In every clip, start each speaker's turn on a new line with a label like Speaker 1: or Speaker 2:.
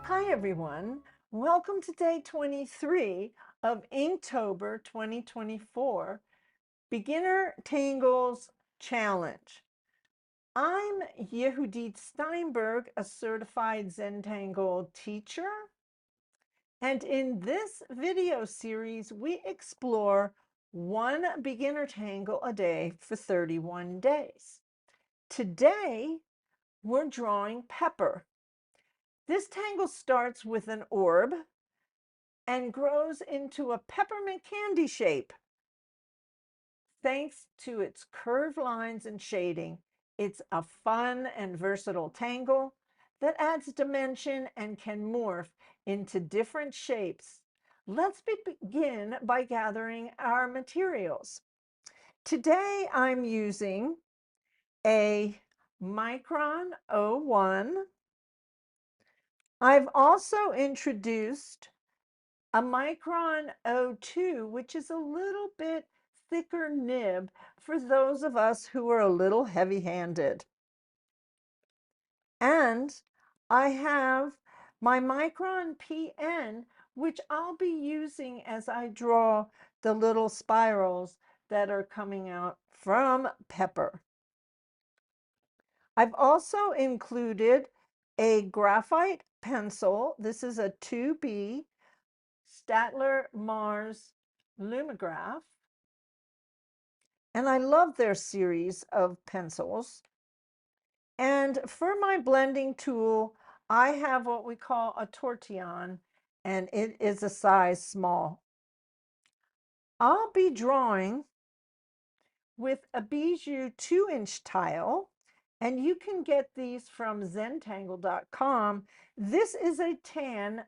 Speaker 1: Hi everyone, welcome to day 23 of Inktober 2024 Beginner Tangles Challenge. I'm Yehudit Steinberg, a certified Zentangle teacher, and in this video series we explore one beginner tangle a day for 31 days. Today we're drawing pepper. This tangle starts with an orb and grows into a peppermint candy shape. Thanks to its curved lines and shading, it's a fun and versatile tangle that adds dimension and can morph into different shapes. Let's begin by gathering our materials. Today I'm using a Micron 01. I've also introduced a Micron 02, which is a little bit thicker nib for those of us who are a little heavy-handed. And I have my Micron PN, which I'll be using as I draw the little spirals that are coming out from pepper. I've also included a graphite pencil. This is a 2B Staedtler Mars Lumograph. And I love their series of pencils. And for my blending tool, I have what we call a tortillon, and it is a size small. I'll be drawing with a Bijou 2-inch tile, and you can get these from Zentangle.com. This is a tan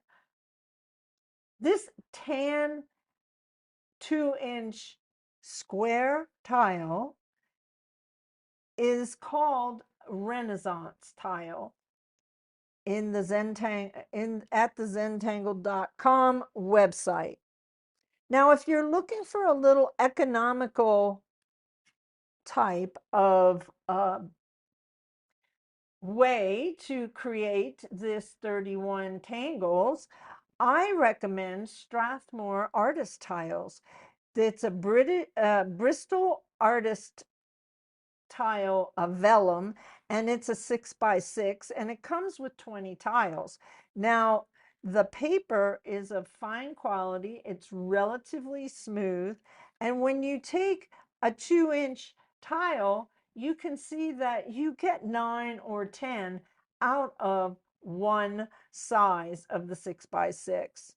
Speaker 1: 2-inch square tile is called Renaissance tile in the at the Zentangle.com website. Now, if you're looking for a little economical type of way to create this 31 tangles, I recommend Strathmore Artist Tiles. It's a Bristol Artist tile of vellum, and it's a 6x6, and it comes with 20 tiles. Now, the paper is of fine quality, it's relatively smooth, and when you take a 2-inch tile, you can see that you get 9 or 10 out of one size of the 6x6.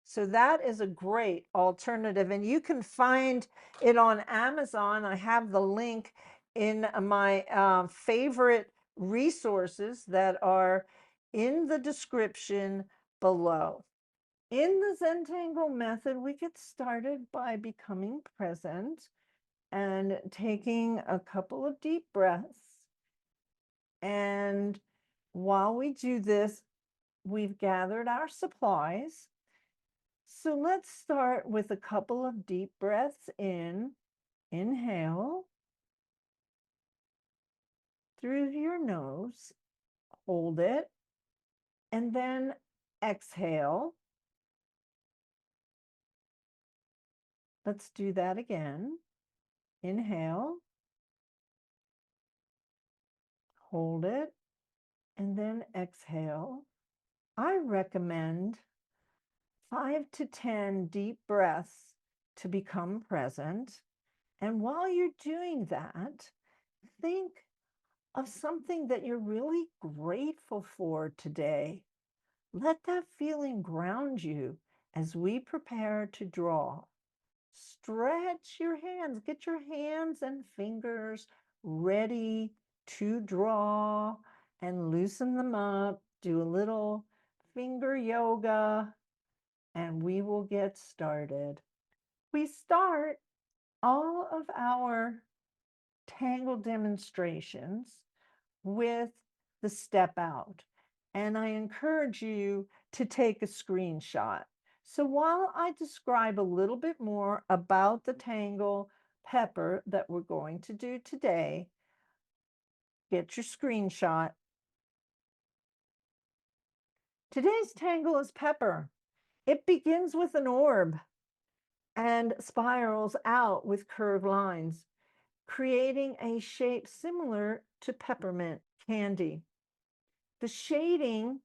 Speaker 1: So that is a great alternative, and you can find it on Amazon. I have the link in my favorite resources that are in the description below. In the Zentangle method, we get started by becoming present and taking a couple of deep breaths. And while we do this, we've gathered our supplies. So let's start with a couple of deep breaths in. Inhale through your nose, hold it, and then exhale. Let's do that again. Inhale, hold it, and then exhale. I recommend 5 to 10 deep breaths to become present. And while you're doing that, think of something that you're really grateful for today. Let that feeling ground you as we prepare to draw. Stretch your hands, get your hands and fingers ready to draw and loosen them up. Do a little finger yoga, and we will get started. We start all of our tangle demonstrations with the step out, and I encourage you to take a screenshot. So while I describe a little bit more about the tangle pepper that we're going to do today, get your screenshot. Today's tangle is pepper. It begins with an orb and spirals out with curved lines, creating a shape similar to peppermint candy. The shading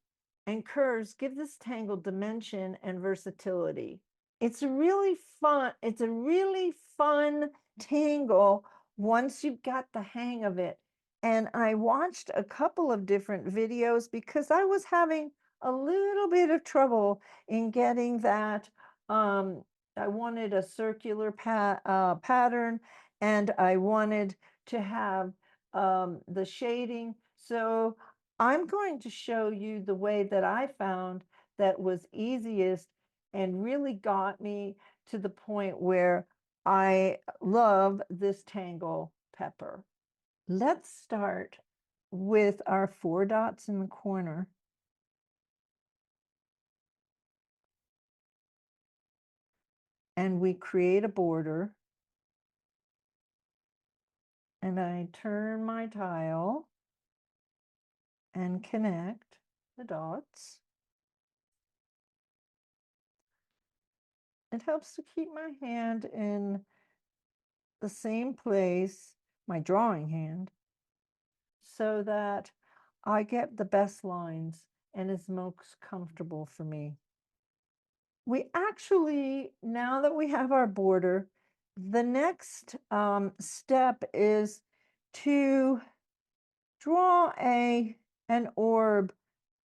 Speaker 1: and curves give this tangle dimension and versatility. It's a really fun tangle once you've got the hang of it. And I watched a couple of different videos because I was having a little bit of trouble in getting that. I wanted a circular pattern, and I wanted to have the shading. So I'm going to show you the way that I found that was easiest and really got me to the point where I love this tangle pepper. Let's start with our 4 dots in the corner. And we create a border. And I turn my tile and connect the dots. It helps to keep my hand in the same place, my drawing hand, so that I get the best lines and is most comfortable for me. We actually, now that we have our border, the next step is to draw an orb,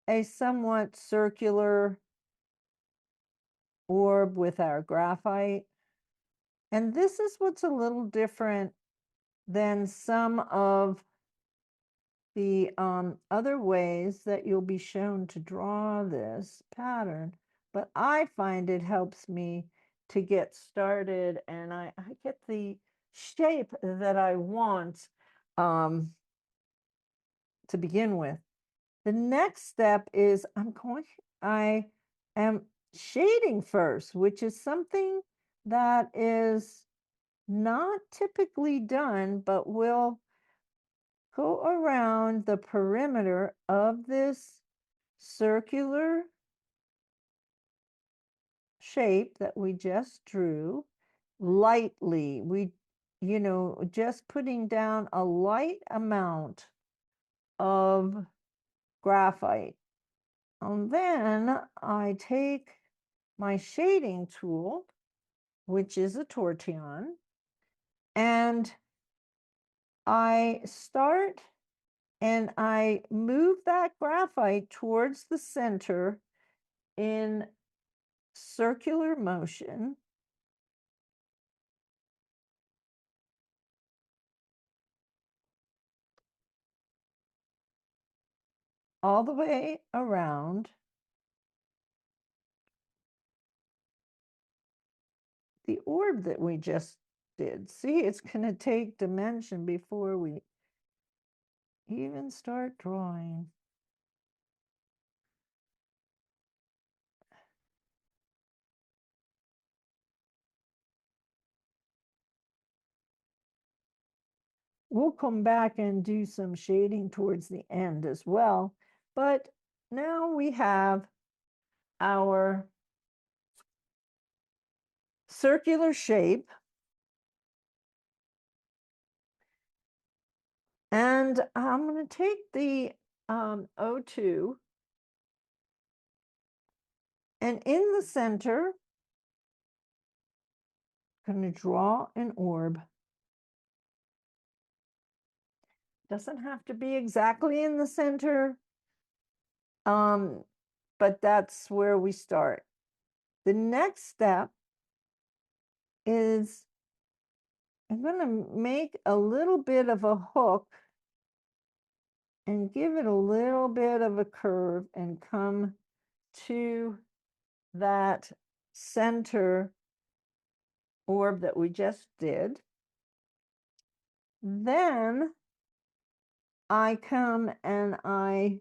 Speaker 1: a somewhat circular orb with our graphite. And this is what's a little different than some of the other ways that you'll be shown to draw this pattern, but I find it helps me to get started, and I get the shape that I want to begin with. The next step is I am shading first, which is something that is not typically done, but will go around the perimeter of this circular shape that we just drew lightly. Just putting down a light amount of graphite. And then I take my shading tool, which is a tortillon, and I start and I move that graphite towards the center in circular motion. All the way around the orb that we just did. See, it's going to take dimension before we even start drawing. We'll come back and do some shading towards the end as well. But now we have our circular shape. And I'm going to take the O2, and in the center, I'm going to draw an orb. Doesn't have to be exactly in the center, but that's where we start. The next step is I'm going to make a little bit of a hook and give it a little bit of a curve and come to that center orb that we just did. Then I come and I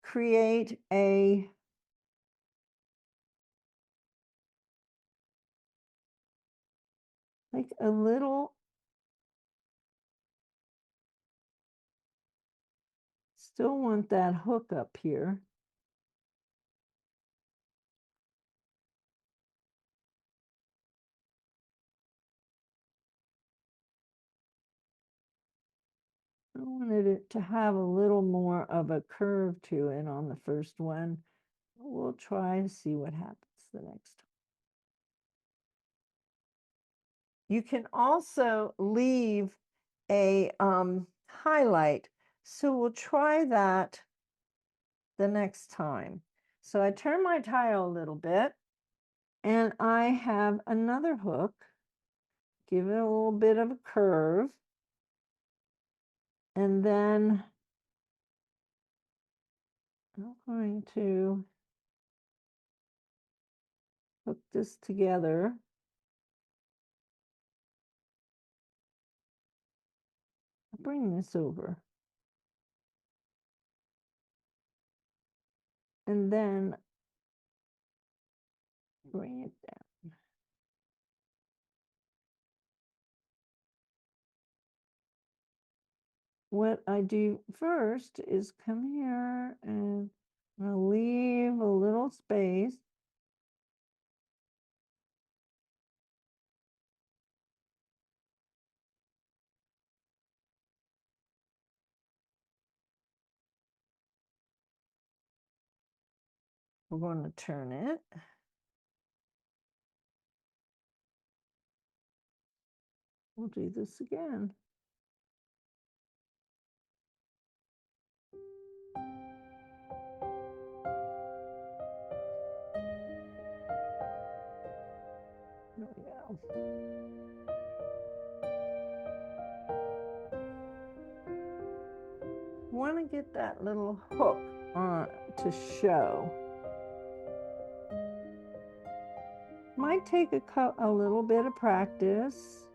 Speaker 1: create a like a little, still want that hook up here. I wanted it to have a little more of a curve to it on the first one. We'll try to see what happens the next time. You can also leave a highlight. So we'll try that the next time. So I turn my tile a little bit and I have another hook. Give it a little bit of a curve. And then I'm going to hook this together. Bring this over. And then bring it down. What I do first is come here and I'll leave a little space. We're going to turn it. We'll do this again. There we go. Want to get that little hook on to show. Might take a little bit of practice.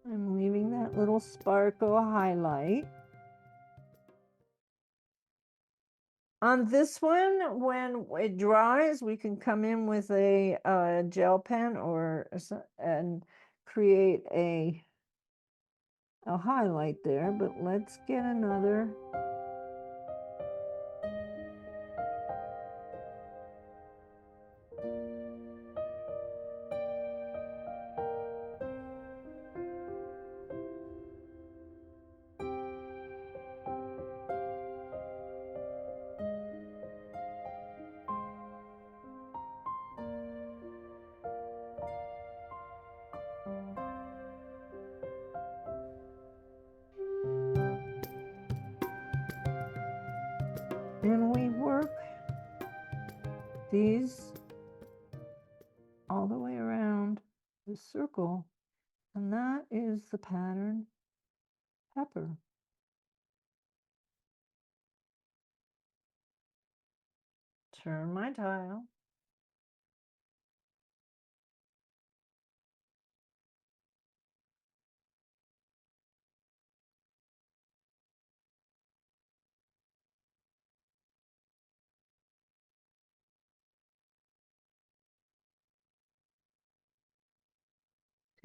Speaker 1: I'm leaving that little sparkle highlight. On this one, when it dries, we can come in with a gel pen and create a highlight there, but let's get another. And we work these all the way around the circle, and that is the pattern pepper. Turn my tile.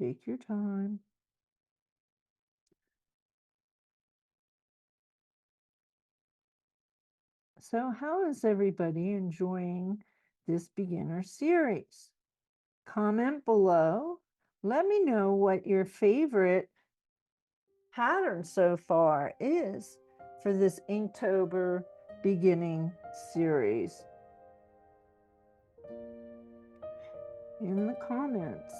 Speaker 1: Take your time. So how is everybody enjoying this beginner series? Comment below. Let me know what your favorite pattern so far is for this Inktober beginning series in the comments.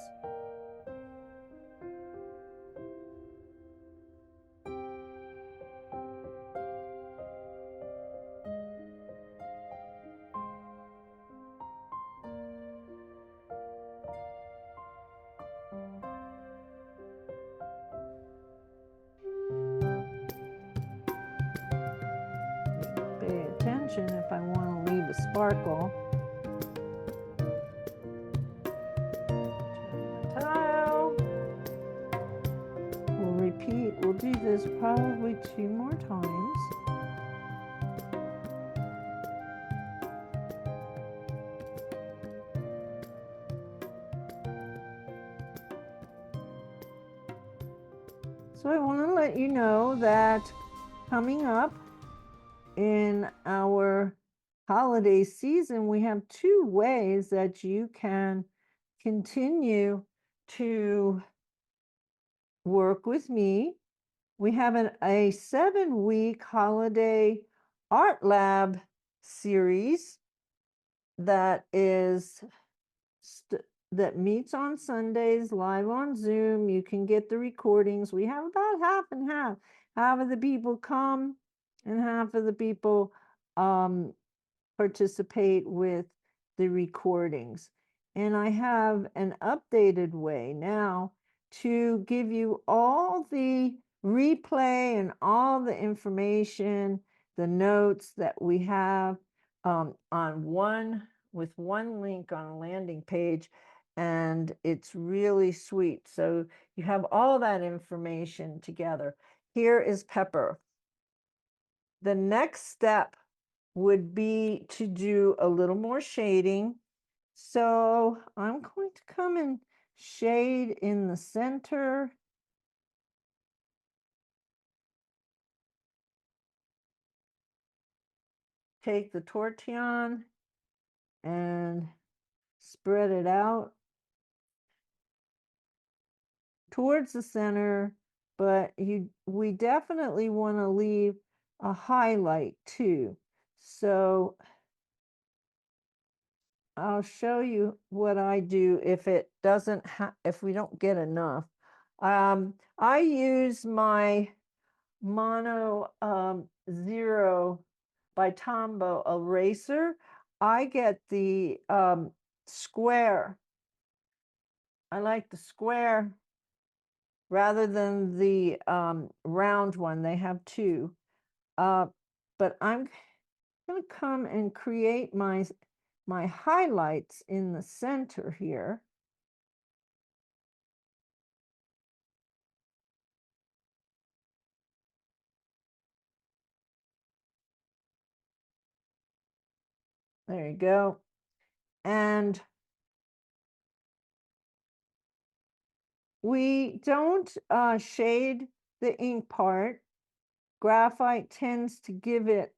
Speaker 1: Pay attention if I want to leave a sparkle. Turn the tile. We'll repeat. We'll do this probably 2 more times. So I want to let you know that coming up in our holiday season, we have 2 ways that you can continue to work with me. We have a 7-week holiday art lab series that is that meets on Sundays live on Zoom. You can get the recordings. We have about half and half. Half of the people come and half of the people participate with the recordings. And I have an updated way now to give you all the replay and all the information, the notes that we have on with one link on a landing page, and it's really sweet. So you have all that information together. Here is Pepper. The next step would be to do a little more shading. So I'm going to come and shade in the center. Take the tortillon and spread it out towards the center, but we definitely want to leave a highlight too. So I'll show you what I do if it doesn't if we don't get enough. I use my Mono 0 by Tombow eraser. I get the square. I like the square rather than the round one. They have two. But I'm going to come and create my highlights in the center here. There you go. And we don't shade the ink part. Graphite tends to give it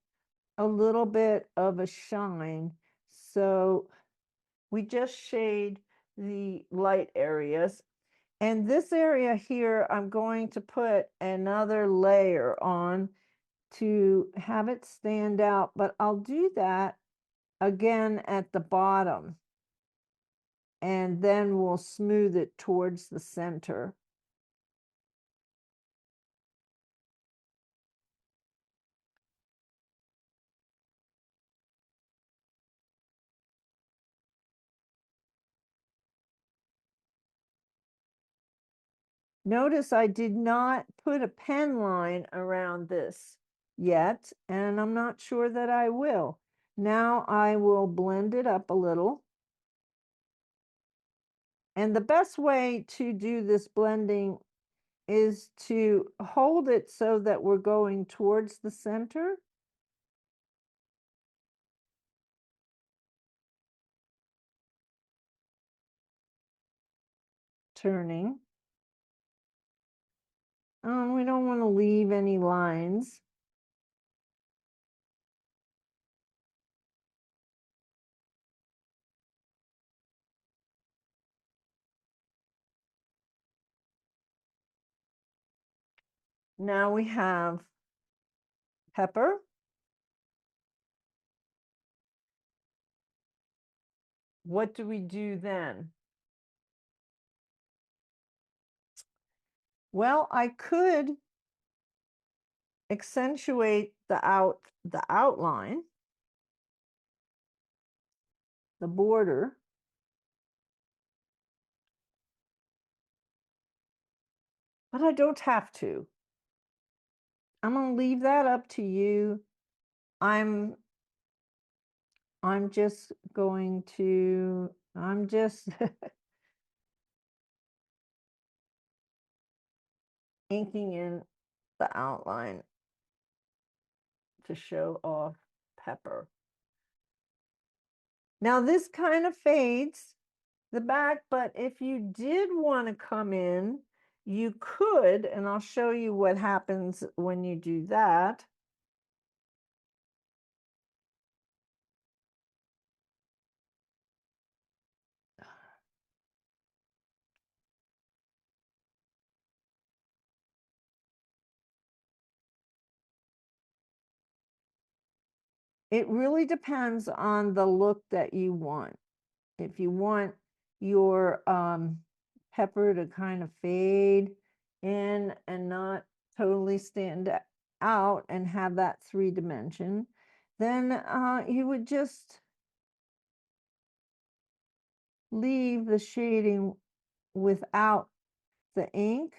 Speaker 1: a little bit of a shine. So we just shade the light areas. And this area here, I'm going to put another layer on to have it stand out, but I'll do that again at the bottom. And then we'll smooth it towards the center. Notice I did not put a pen line around this yet, and I'm not sure that I will. Now I will blend it up a little. And the best way to do this blending is to hold it so that we're going towards the center. Turning. We don't want to leave any lines. Now we have Pepper. What do we do then? Well, I could accentuate the outline, the border. But I don't have to. I'm going to leave that up to you. I'm just going to, I'm just inking in the outline to show off Pepper. Now this kind of fades the back, but if you did want to come in, you could, and I'll show you what happens when you do that. it really depends on the look that you want. If you want your pepper to kind of fade in and not totally stand out and have that 3 dimension, then you would just leave the shading without the ink.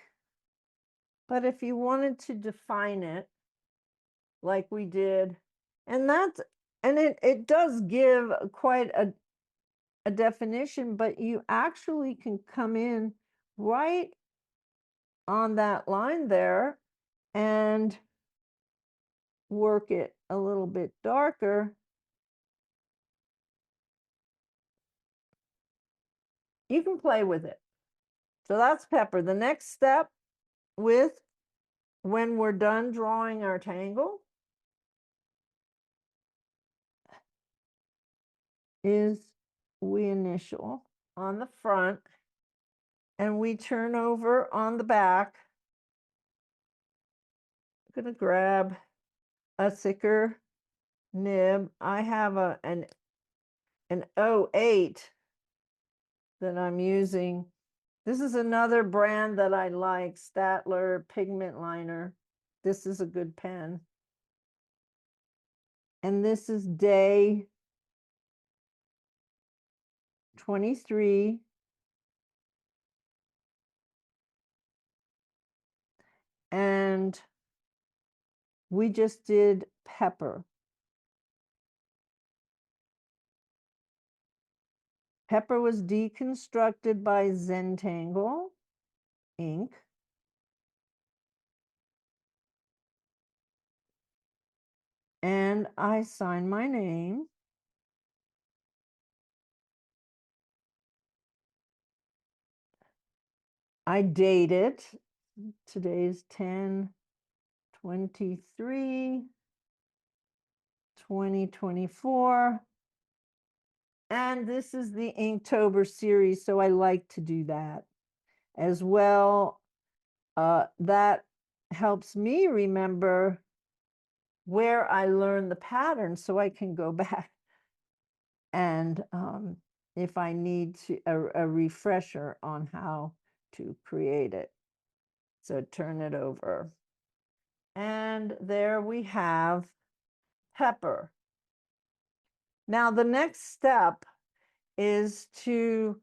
Speaker 1: But if you wanted to define it like we did, and it does give quite a definition, but you actually can come in right on that line there and work it a little bit darker. You can play with it. So that's pepper. The next step with when we're done drawing our tangle is we initial on the front and we turn over on the back. I'm going to grab a thicker nib. I have an 08 that I'm using. This is another brand that I like, Statler Pigment Liner. This is a good pen. And this is day 23. And we just did pepper. Pepper was deconstructed by Zentangle ink. And I sign my name. I date it. Today's 10/23, 2024. And this is the Inktober series, so I like to do that as well. That helps me remember where I learned the pattern so I can go back and if I need a refresher on how to create it. So turn it over. And there we have pepper. Now the next step is to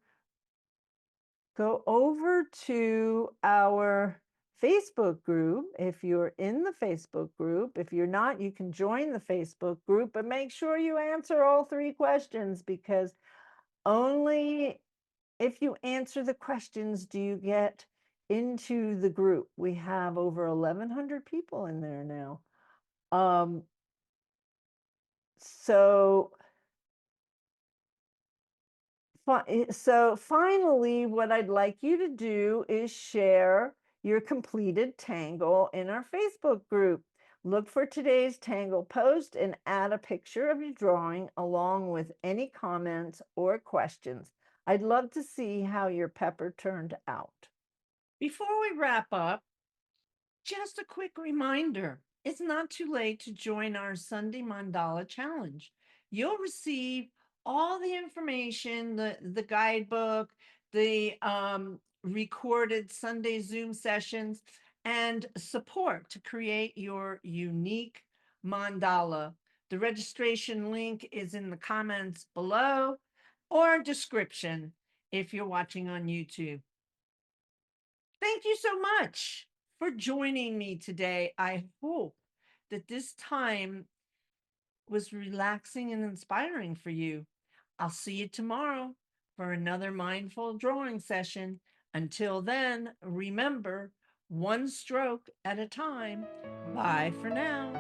Speaker 1: go over to our Facebook group. If you're in the Facebook group, if you're not, you can join the Facebook group, but make sure you answer all 3 questions, because only if you answer the questions do you get into the group. We have over 1,100 people in there now. So finally, what I'd like you to do is share your completed tangle in our Facebook group. Look for today's tangle post and add a picture of your drawing along with any comments or questions. I'd love to see how your pepper turned out. Before we wrap up, just a quick reminder, it's not too late to join our Sunday Mandala Challenge. You'll receive all the information, the guidebook, the recorded Sunday Zoom sessions, and support to create your unique mandala. The registration link is in the comments below or description if you're watching on YouTube. Thank you so much for joining me today. I hope that this time was relaxing and inspiring for you. I'll see you tomorrow for another mindful drawing session. Until then, remember, one stroke at a time. Bye for now.